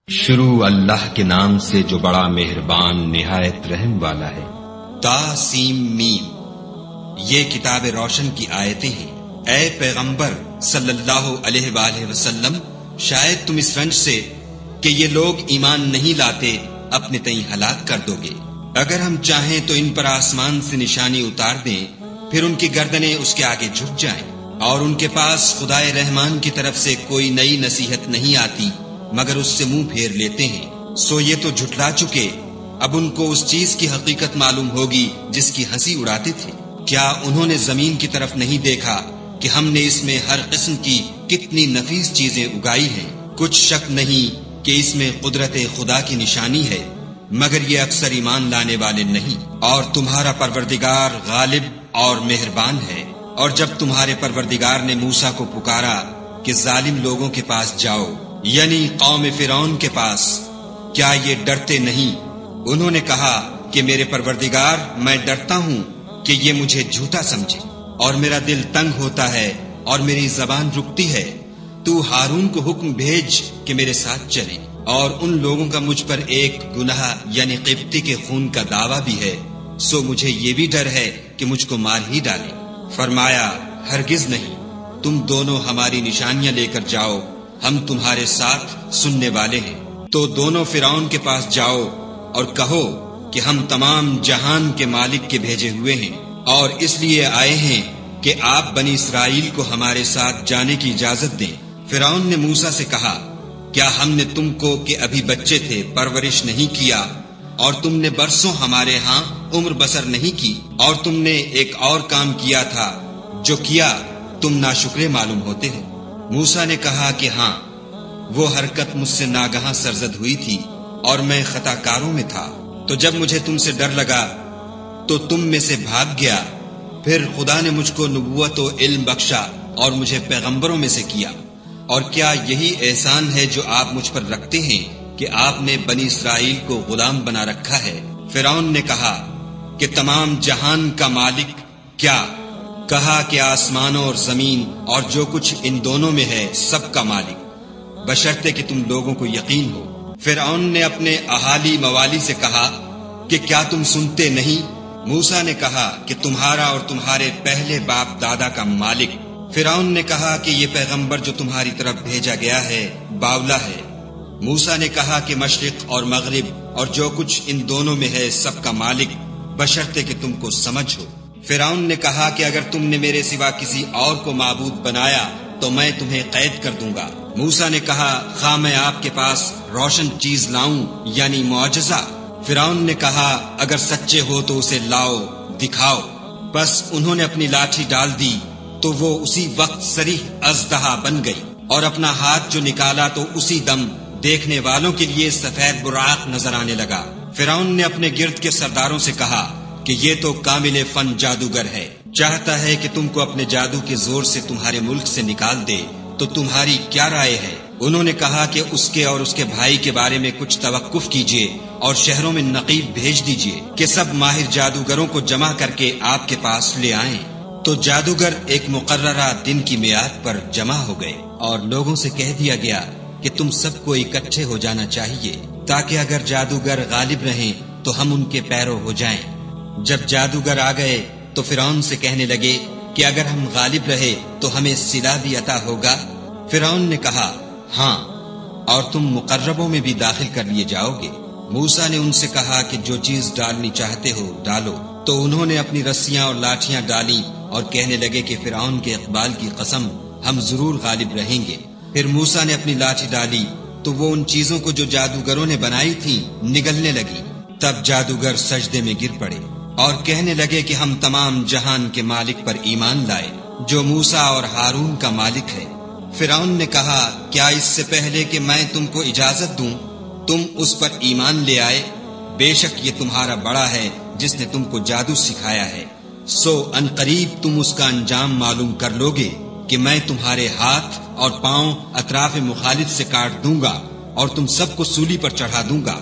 شروع اللہ کے نام سے جو بڑا مہربان نہایت رحم والا ہے۔ تاسیم میم، یہ کتاب روشن کی آیتیں ہیں۔ اے پیغمبر صلی اللہ علیہ وآلہ وسلم، شاید تم اس رنج سے کہ یہ لوگ ایمان نہیں لاتے اپنے تئیں ہلاک کر دو گے۔ اگر ہم چاہیں تو ان پر آسمان سے نشانی اتار دیں، پھر ان کی گردنیں اس کے آگے جھک جائیں، اور ان کے پاس خدائے رحمان کی طرف سے کوئی نئی نصیحت نہیں آتی مگر اس سے منہ پھیر لیتے ہیں۔ سو یہ تو جھٹلا چکے، اب ان کو اس چیز کی حقیقت معلوم ہوگی جس کی ہنسی اڑاتے تھے۔ کیا انہوں نے زمین کی طرف نہیں دیکھا کہ ہم نے اس میں ہر قسم کی کتنی نفیس چیزیں اگائی ہیں؟ کچھ شک نہیں کہ اس میں قدرت خدا کی نشانی ہے، مگر یہ اکثر ایمان لانے والے نہیں۔ اور تمہارا پروردگار غالب اور مہربان ہے۔ اور جب تمہارے پروردگار نے موسیٰ کو پکارا کہ ظالم لوگوں کے پاس جاؤ، یعنی قوم فرعون کے پاس، کیا یہ ڈرتے نہیں؟ انہوں نے کہا کہ میرے پروردگار، میں ڈرتا ہوں کہ یہ مجھے جھوٹا سمجھے، اور میرا دل تنگ ہوتا ہے اور میری زبان رکتی ہے۔ تو ہارون کو حکم بھیج کہ میرے ساتھ چلیں، اور ان لوگوں کا مجھ پر ایک گناہ یعنی قبطی کے خون کا دعویٰ بھی ہے، سو مجھے یہ بھی ڈر ہے کہ مجھ کو مار ہی ڈالیں۔ فرمایا، ہرگز نہیں، تم دونوں ہماری نشانیاں لے کر جاؤ، ہم تمہارے ساتھ سننے والے ہیں۔ تو دونوں فرعون کے پاس جاؤ اور کہو کہ ہم تمام جہان کے مالک کے بھیجے ہوئے ہیں، اور اس لیے آئے ہیں کہ آپ بنی اسرائیل کو ہمارے ساتھ جانے کی اجازت دیں۔ فرعون نے موسیٰ سے کہا، کیا ہم نے تم کو کہ ابھی بچے تھے پرورش نہیں کیا، اور تم نے برسوں ہمارے ہاں عمر بسر نہیں کی، اور تم نے ایک اور کام کیا تھا جو کیا تم ناشکرے معلوم ہوتے ہو؟ موسیٰ نے کہا کہ ہاں، وہ حرکت مجھ سے ناگہاں سرزد ہوئی تھی اور میں خطا کاروں میں تھا۔ تو جب مجھے تم سے ڈر لگا تو تم میں سے بھاگ گیا، پھر خدا نے مجھ کو نبوت و علم بخشا اور مجھے پیغمبروں میں سے کیا۔ اور کیا یہی احسان ہے جو آپ مجھ پر رکھتے ہیں کہ آپ نے بنی اسرائیل کو غلام بنا رکھا ہے؟ فرعون نے کہا کہ تمام جہان کا مالک کیا؟ کہا کہ آسمانوں اور زمین اور جو کچھ ان دونوں میں ہے سب کا مالک، بشرطے کہ تم لوگوں کو یقین ہو۔ فرعون نے اپنے اہالی موالی سے کہا کہ کیا تم سنتے نہیں؟ موسیٰ نے کہا کہ تمہارا اور تمہارے پہلے باپ دادا کا مالک۔ فرعون نے کہا کہ یہ پیغمبر جو تمہاری طرف بھیجا گیا ہے باولا ہے۔ موسیٰ نے کہا کہ مشرق اور مغرب اور جو کچھ ان دونوں میں ہے سب کا مالک، بشرطے کہ تم کو سمجھ ہو۔ فرعون نے کہا کہ اگر تم نے میرے سوا کسی اور کو معبود بنایا تو میں تمہیں قید کر دوں گا۔ موسیٰ نے کہا، خواہ میں آپ کے پاس روشن چیز لاؤں یعنی معجزہ؟ فرعون نے کہا، اگر سچے ہو تو اسے لاؤ، دکھاؤ۔ بس انہوں نے اپنی لاٹھی ڈال دی تو وہ اسی وقت صریح اژدہا بن گئی، اور اپنا ہاتھ جو نکالا تو اسی دم دیکھنے والوں کے لیے سفید براق نظر آنے لگا۔ فرعون نے اپنے گرد کے سرداروں سے کہا کہ یہ تو کامل فن جادوگر ہے، چاہتا ہے کہ تم کو اپنے جادو کے زور سے تمہارے ملک سے نکال دے، تو تمہاری کیا رائے ہے؟ انہوں نے کہا کہ اس کے اور اس کے بھائی کے بارے میں کچھ توقف کیجیے اور شہروں میں نقیب بھیج دیجیے کہ سب ماہر جادوگروں کو جمع کر کے آپ کے پاس لے آئیں۔ تو جادوگر ایک مقررہ دن کی میعاد پر جمع ہو گئے، اور لوگوں سے کہہ دیا گیا کہ تم سب کو اکٹھے ہو جانا چاہیے، تاکہ اگر جادوگر غالب رہیں تو ہم ان کے پیرو ہو جائیں۔ جب جادوگر آ گئے تو فرعون سے کہنے لگے کہ اگر ہم غالب رہے تو ہمیں صلہ بھی عطا ہوگا۔ فرعون نے کہا، ہاں، اور تم مقربوں میں بھی داخل کر لیے جاؤ گے۔ موسیٰ نے ان سے کہا کہ جو چیز ڈالنی چاہتے ہو ڈالو۔ تو انہوں نے اپنی رسیاں اور لاٹھیاں ڈالیں اور کہنے لگے کہ فرعون کے اقبال کی قسم، ہم ضرور غالب رہیں گے۔ پھر موسیٰ نے اپنی لاٹھی ڈالی تو وہ ان چیزوں کو جو جادوگروں نے بنائی تھی نگلنے لگی۔ تب جادوگر سجدے میں گر پڑے اور کہنے لگے کہ ہم تمام جہان کے مالک پر ایمان لائے جو موسیٰ اور ہارون کا مالک ہے۔ فرعون نے کہا، کیا اس سے پہلے کہ میں تم کو اجازت دوں تم اس پر ایمان لے آئے؟ بے شک یہ تمہارا بڑا ہے جس نے تم کو جادو سکھایا ہے، سو ان قریب تم اس کا انجام معلوم کر لوگے کہ میں تمہارے ہاتھ اور پاؤں اطراف مخالف سے کاٹ دوں گا اور تم سب کو سولی پر چڑھا دوں گا۔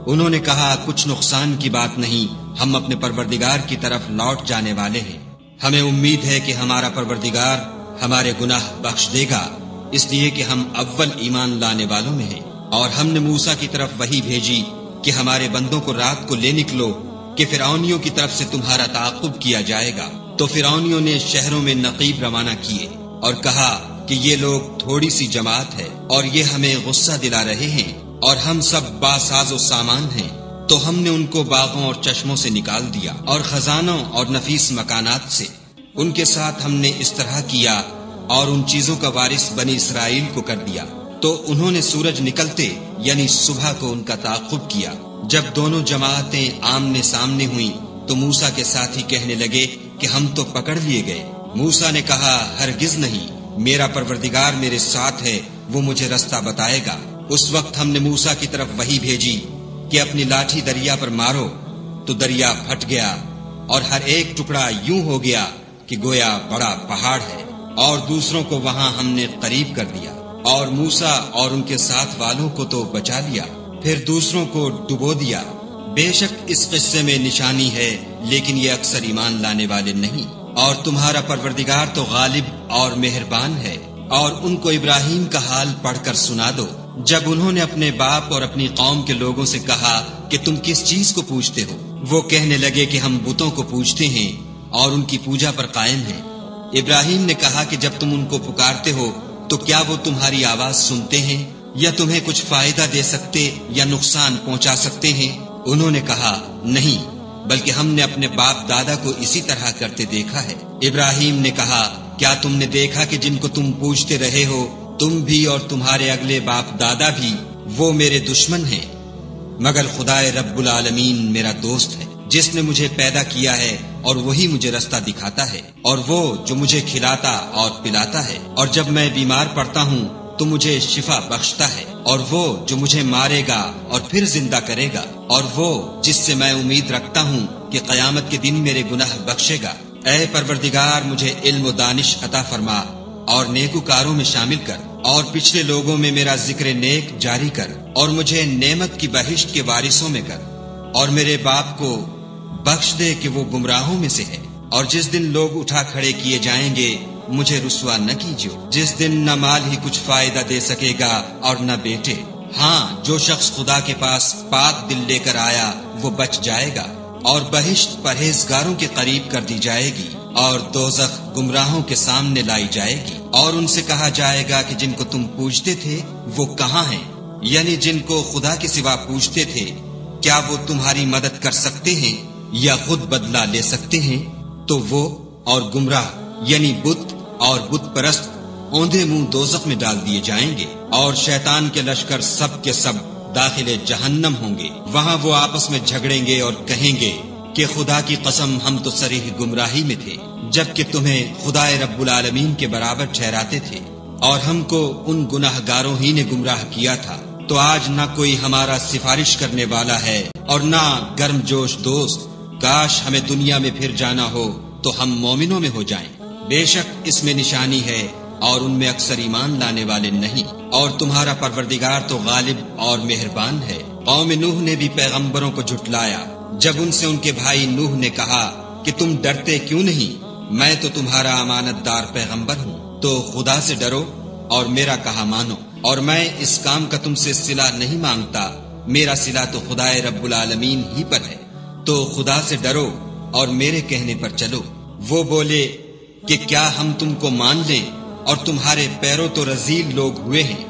انہوں نے کہا، کچھ نقصان کی بات نہیں، ہم اپنے پروردگار کی طرف لوٹ جانے والے ہیں، ہمیں امید ہے کہ ہمارا پروردگار ہمارے گناہ بخش دے گا، اس لیے کہ ہم اول ایمان لانے والوں میں ہیں۔ اور ہم نے موسیٰ کی طرف وحی بھیجی کہ ہمارے بندوں کو رات کو لے نکلو کہ فرعونیوں کی طرف سے تمہارا تعاقب کیا جائے گا۔ تو فرعونیوں نے شہروں میں نقیب روانہ کیے اور کہا کہ یہ لوگ تھوڑی سی جماعت ہے اور یہ ہمیں غصہ دلا رہے ہیں اور ہم سب باساز و سامان ہیں۔ تو ہم نے ان کو باغوں اور چشموں سے نکال دیا اور خزانوں اور نفیس مکانات سے۔ ان کے ساتھ ہم نے اس طرح کیا اور ان چیزوں کا وارث بنی اسرائیل کو کر دیا۔ تو انہوں نے سورج نکلتے یعنی صبح کو ان کا تعاقب کیا۔ جب دونوں جماعتیں آمنے سامنے ہوئیں تو موسیٰ کے ساتھی کہنے لگے کہ ہم تو پکڑ لیے گئے۔ موسیٰ نے کہا ہرگز نہیں، میرا پروردگار میرے ساتھ ہے، وہ مجھے رستہ بتائے گا۔ اس وقت ہم نے موسیٰ کی طرف وحی بھیجی کہ اپنی لاٹھی دریا پر مارو، تو دریا پھٹ گیا اور ہر ایک ٹکڑا یوں ہو گیا کہ گویا بڑا پہاڑ ہے، اور دوسروں کو وہاں ہم نے قریب کر دیا، اور موسیٰ اور ان کے ساتھ والوں کو تو بچا لیا، پھر دوسروں کو ڈبو دیا۔ بے شک اس قصے میں نشانی ہے، لیکن یہ اکثر ایمان لانے والے نہیں۔ اور تمہارا پروردگار تو غالب اور مہربان ہے۔ اور ان کو ابراہیم کا حال پڑھ کر سنا دو، جب انہوں نے اپنے باپ اور اپنی قوم کے لوگوں سے کہا کہ تم کس چیز کو پوجتے ہو؟ وہ کہنے لگے کہ ہم بتوں کو پوجتے ہیں اور ان کی پوجا پر قائم ہیں۔ ابراہیم نے کہا کہ جب تم ان کو پکارتے ہو تو کیا وہ تمہاری آواز سنتے ہیں یا تمہیں کچھ فائدہ دے سکتے یا نقصان پہنچا سکتے ہیں؟ انہوں نے کہا نہیں، بلکہ ہم نے اپنے باپ دادا کو اسی طرح کرتے دیکھا ہے۔ ابراہیم نے کہا کیا تم نے دیکھا کہ جن کو تم پوجتے رہے ہو تم بھی اور تمہارے اگلے باپ دادا بھی، وہ میرے دشمن ہیں، مگر خدائے رب العالمین میرا دوست ہے، جس نے مجھے پیدا کیا ہے اور وہی مجھے رستہ دکھاتا ہے، اور وہ جو مجھے کھلاتا اور پلاتا ہے، اور جب میں بیمار پڑتا ہوں تو مجھے شفا بخشتا ہے، اور وہ جو مجھے مارے گا اور پھر زندہ کرے گا، اور وہ جس سے میں امید رکھتا ہوں کہ قیامت کے دن میرے گناہ بخشے گا۔ اے پروردگار مجھے علم و دانش عطا فرما اور نیکوکاروں میں شامل کر، اور پچھلے لوگوں میں میرا ذکر نیک جاری کر، اور مجھے نعمت کی بہشت کے وارثوں میں کر، اور میرے باپ کو بخش دے کہ وہ گمراہوں میں سے ہے، اور جس دن لوگ اٹھا کھڑے کیے جائیں گے مجھے رسوا نہ کیجیو، جس دن نہ مال ہی کچھ فائدہ دے سکے گا اور نہ بیٹے۔ ہاں، جو شخص خدا کے پاس پاک دل لے کر آیا وہ بچ جائے گا، اور بہشت پرہیزگاروں کے قریب کر دی جائے گی، اور دوزخ گمراہوں کے سامنے لائی جائے گی، اور ان سے کہا جائے گا کہ جن کو تم پوجتے تھے وہ کہاں ہیں؟ یعنی جن کو خدا کے سوا پوجتے تھے، کیا وہ تمہاری مدد کر سکتے ہیں یا خود بدلہ لے سکتے ہیں؟ تو وہ اور گمراہ یعنی بت اور بت پرست اوندھے منہ دوزخ میں ڈال دیے جائیں گے، اور شیطان کے لشکر سب کے سب داخل جہنم ہوں گے۔ وہاں وہ آپس میں جھگڑیں گے اور کہیں گے کہ خدا کی قسم ہم تو صریح گمراہی میں تھے، جبکہ تمہیں خدائے رب العالمین کے برابر ٹھہراتے تھے، اور ہم کو ان گناہ گاروں ہی نے گمراہ کیا تھا۔ تو آج نہ کوئی ہمارا سفارش کرنے والا ہے اور نہ گرم جوش دوست۔ کاش ہمیں دنیا میں پھر جانا ہو تو ہم مومنوں میں ہو جائیں۔ بے شک اس میں نشانی ہے اور ان میں اکثر ایمان لانے والے نہیں۔ اور تمہارا پروردگار تو غالب اور مہربان ہے۔ قوم نوح نے بھی پیغمبروں کو جھٹلایا جب ان سے ان کے بھائی نوح نے کہا کہ تم ڈرتے کیوں نہیں؟ میں تو تمہارا امانت دار پیغمبر ہوں، تو خدا سے ڈرو اور میرا کہا مانو، اور میں اس کام کا تم سے صلہ نہیں مانگتا، میرا صلہ تو خدائے رب العالمین ہی پر ہے، تو خدا سے ڈرو اور میرے کہنے پر چلو۔ وہ بولے کہ کیا ہم تم کو مان لیں اور تمہارے پیروں تو رذیل لوگ ہوئے ہیں؟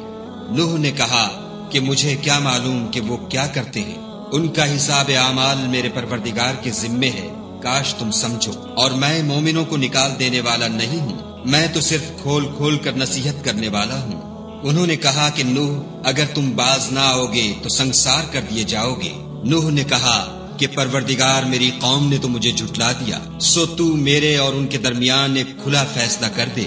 نوح نے کہا کہ مجھے کیا معلوم کہ وہ کیا کرتے ہیں، ان کا حساب اعمال میرے پروردگار کے ذمے ہے، کاش تم سمجھو۔ اور میں مومنوں کو نکال دینے والا نہیں ہوں، میں تو صرف کھول کھول کر نصیحت کرنے والا ہوں۔ انہوں نے کہا کہ نوح اگر تم باز نہ آؤ گے تو سنگسار کر دیے جاؤ گے۔ نوح نے کہا کہ پروردگار میری قوم نے تو مجھے جھٹلا دیا، سو تو میرے اور ان کے درمیان ایک کھلا فیصلہ کر دے،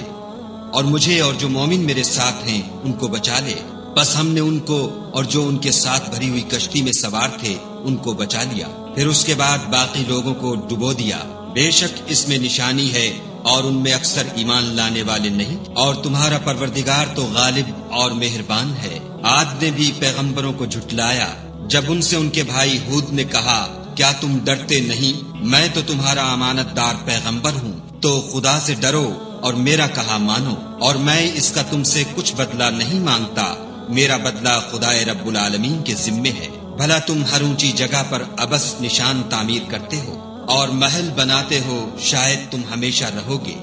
اور مجھے اور جو مومن میرے ساتھ ہیں ان کو بچا لے۔ بس ہم نے ان کو اور جو ان کے ساتھ بھری ہوئی کشتی میں سوار تھے ان کو بچا لیا، پھر اس کے بعد باقی لوگوں کو ڈبو دیا۔ بے شک اس میں نشانی ہے اور ان میں اکثر ایمان لانے والے نہیں۔ اور تمہارا پروردگار تو غالب اور مہربان ہے۔ عاد نے بھی پیغمبروں کو جھٹلایا جب ان سے ان کے بھائی ہود نے کہا کیا تم ڈرتے نہیں؟ میں تو تمہارا امانت دار پیغمبر ہوں، تو خدا سے ڈرو اور میرا کہا مانو، اور میں اس کا تم سے کچھ بدلہ نہیں مانگتا، میرا بدلہ خدائے رب العالمین کے ذمے ہے۔ بھلا تم ہر اونچی جگہ پر ابس نشان تعمیر کرتے ہو اور محل بناتے ہو، شاید تم ہمیشہ رہو گے،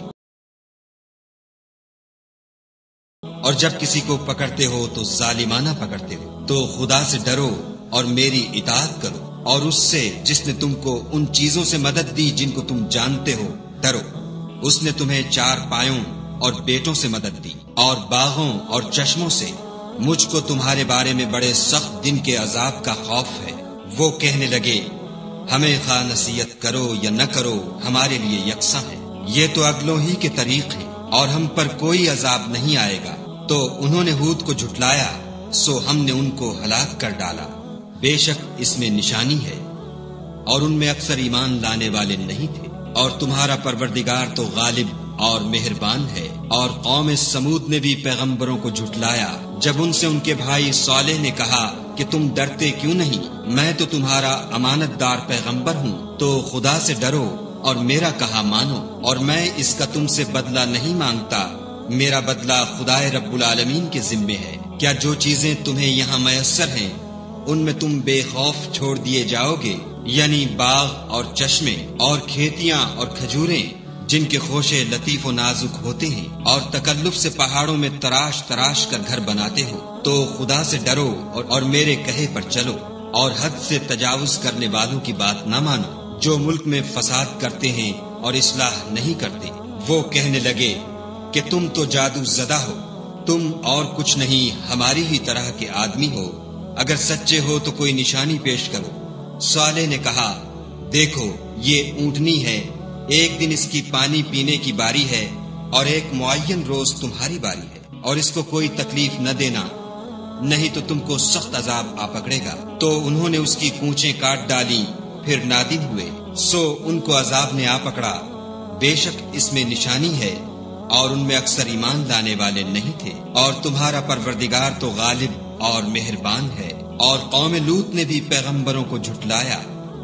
اور جب کسی کو پکڑتے ہو تو ظالمانہ پکڑتے ہو۔ تو خدا سے ڈرو اور میری اطاعت کرو، اور اس سے جس نے تم کو ان چیزوں سے مدد دی جن کو تم جانتے ہو ڈرو۔ اس نے تمہیں 4 پایوں اور بیٹوں سے مدد دی اور باغوں اور چشموں سے۔ مجھ کو تمہارے بارے میں بڑے سخت دن کے عذاب کا خوف ہے۔ وہ کہنے لگے ہمیں خواہ نصیحت کرو یا نہ کرو ہمارے لیے یکساں ہے، یہ تو اگلوں ہی کے طریق ہیں اور ہم پر کوئی عذاب نہیں آئے گا۔ تو انہوں نے ہود کو جھٹلایا، سو ہم نے ان کو ہلاک کر ڈالا۔ بے شک اس میں نشانی ہے، اور ان میں اکثر ایمان لانے والے نہیں تھے۔ اور تمہارا پروردگار تو غالب اور مہربان ہے۔ اور قوم سمود نے بھی پیغمبروں کو جھٹلایا جب ان سے ان کے بھائی صالح نے کہا کہ تم ڈرتے کیوں نہیں، میں تو تمہارا امانت دار پیغمبر ہوں، تو خدا سے ڈرو اور میرا کہا مانو، اور میں اس کا تم سے بدلہ نہیں مانگتا، میرا بدلہ خدائے رب العالمین کے ذمے ہے۔ کیا جو چیزیں تمہیں یہاں میسر ہیں ان میں تم بے خوف چھوڑ دیے جاؤ گے، یعنی باغ اور چشمے اور کھیتیاں اور کھجوریں جن کے خوشے لطیف و نازک ہوتے ہیں، اور تکلف سے پہاڑوں میں تراش تراش کر گھر بناتے ہو، تو خدا سے ڈرو اور میرے کہے پر چلو، اور حد سے تجاوز کرنے والوں کی بات نہ مانو جو ملک میں فساد کرتے ہیں اور اصلاح نہیں کرتے۔ وہ کہنے لگے کہ تم تو جادو زدہ ہو، تم اور کچھ نہیں ہماری ہی طرح کے آدمی ہو، اگر سچے ہو تو کوئی نشانی پیش کرو۔ صالح نے کہا دیکھو یہ اونٹنی ہے، ایک دن اس کی پانی پینے کی باری ہے اور ایک معین روز تمہاری باری ہے، اور اس کو کوئی تکلیف نہ دینا، نہیں تو تم کو سخت عذاب آ پکڑے گا۔ تو انہوں نے اس کی کونچیں کاٹ ڈالی، پھر نادم ہوئے، سو ان کو عذاب نے آ پکڑا۔ بے شک اس میں نشانی ہے، اور ان میں اکثر ایمان لانے والے نہیں تھے۔ اور تمہارا پروردگار تو غالب اور مہربان ہے۔ اور قوم لوط نے بھی پیغمبروں کو جھٹلایا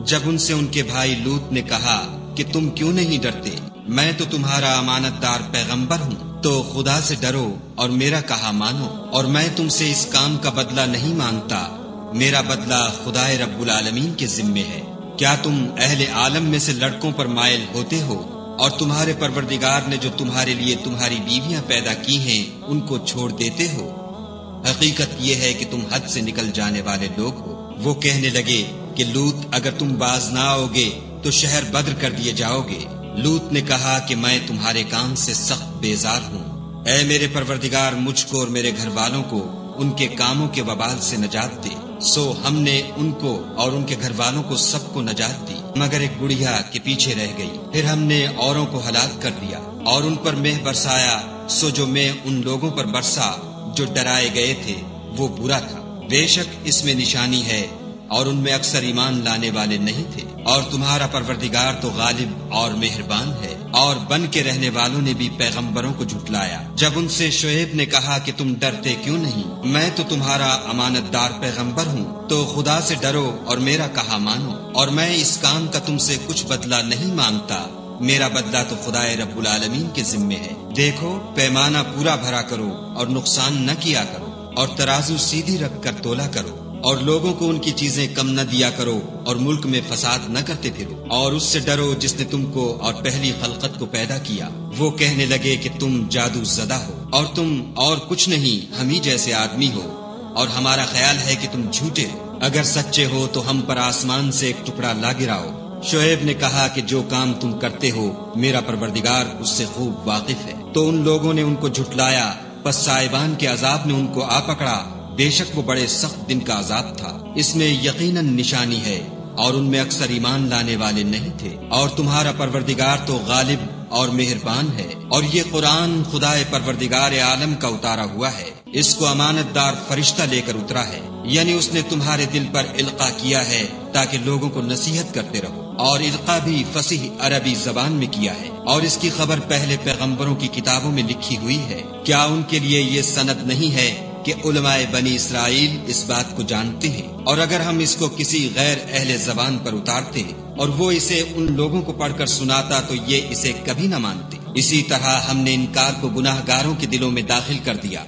جب ان سے ان کے بھائی لوط نے کہا کہ تم کیوں نہیں ڈرتے، میں تو تمہارا امانت دار پیغمبر ہوں، تو خدا سے ڈرو اور میرا کہا مانو، اور میں تم سے اس کام کا بدلہ نہیں مانگتا، میرا بدلہ خدائے رب العالمین کے ذمے ہے۔ کیا تم اہل عالم میں سے لڑکوں پر مائل ہوتے ہو، اور تمہارے پروردگار نے جو تمہارے لیے تمہاری بیویاں پیدا کی ہیں ان کو چھوڑ دیتے ہو؟ حقیقت یہ ہے کہ تم حد سے نکل جانے والے لوگ ہو۔ وہ کہنے لگے کہ لوط اگر تم باز نہ آؤ گے تو شہر بدر کر دیے جاؤ گے۔ لوط نے کہا کہ میں تمہارے کام سے سخت بیزار ہوں، اے میرے پروردگار مجھ کو اور میرے گھر والوں کو ان کے کاموں کے وبال سے نجات دے۔ سو ہم نے ان کو اور ان کے گھر والوں کو سب کو نجات دی، مگر ایک بڑھیا کے پیچھے رہ گئی۔ پھر ہم نے اوروں کو ہلاک کر دیا اور ان پر مہ برسایا، سو جو مہ ان لوگوں پر برسا جو ڈرائے گئے تھے وہ برا تھا۔ بے شک اس میں نشانی ہے، اور ان میں اکثر ایمان لانے والے نہیں تھے۔ اور تمہارا پروردگار تو غالب اور مہربان ہے۔ اور بن کے رہنے والوں نے بھی پیغمبروں کو جھٹلایا جب ان سے شعیب نے کہا کہ تم ڈرتے کیوں نہیں، میں تو تمہارا امانت دار پیغمبر ہوں، تو خدا سے ڈرو اور میرا کہا مانو، اور میں اس کام کا تم سے کچھ بدلہ نہیں مانگتا، میرا بدلہ تو خدائے رب العالمین کے ذمے ہے۔ دیکھو پیمانہ پورا بھرا کرو اور نقصان نہ کیا کرو، اور ترازو سیدھی رکھ کر تولا کرو، اور لوگوں کو ان کی چیزیں کم نہ دیا کرو، اور ملک میں فساد نہ کرتے پھرو، اور اس سے ڈرو جس نے تم کو اور پہلی خلقت کو پیدا کیا۔ وہ کہنے لگے کہ تم جادو زدہ ہو، اور تم اور کچھ نہیں ہم ہی جیسے آدمی ہو، اور ہمارا خیال ہے کہ تم جھوٹے ہو، اگر سچے ہو تو ہم پر آسمان سے ایک ٹکڑا لا گراؤ۔ شعیب نے کہا کہ جو کام تم کرتے ہو میرا پروردگار اس سے خوب واقف ہے۔ تو ان لوگوں نے ان کو جھٹلایا، پس صاحبان کے عذاب نے ان کو آ پکڑا، بے شک وہ بڑے سخت دن کا عذاب تھا۔ اس میں یقیناً نشانی ہے، اور ان میں اکثر ایمان لانے والے نہیں تھے۔ اور تمہارا پروردگار تو غالب اور مہربان ہے۔ اور یہ قرآن خدائے پروردگار عالم کا اتارا ہوا ہے، اس کو امانت دار فرشتہ لے کر اترا ہے، یعنی اس نے تمہارے دل پر القاء کیا ہے تاکہ لوگوں کو نصیحت کرتے رہو، اور القاء بھی فصیح عربی زبان میں کیا ہے، اور اس کی خبر پہلے پیغمبروں کی کتابوں میں لکھی ہوئی ہے۔ کیا ان کے لیے یہ سند نہیں ہے کہ علماء بنی اسرائیل اس بات کو جانتے ہیں، اور اگر ہم اس کو کسی غیر اہل زبان پر اتارتے اور وہ اسے ان لوگوں کو پڑھ کر سناتا تو یہ اسے کبھی نہ مانتے۔ اسی طرح ہم نے انکار کو گناہ گاروں کے دلوں میں داخل کر دیا۔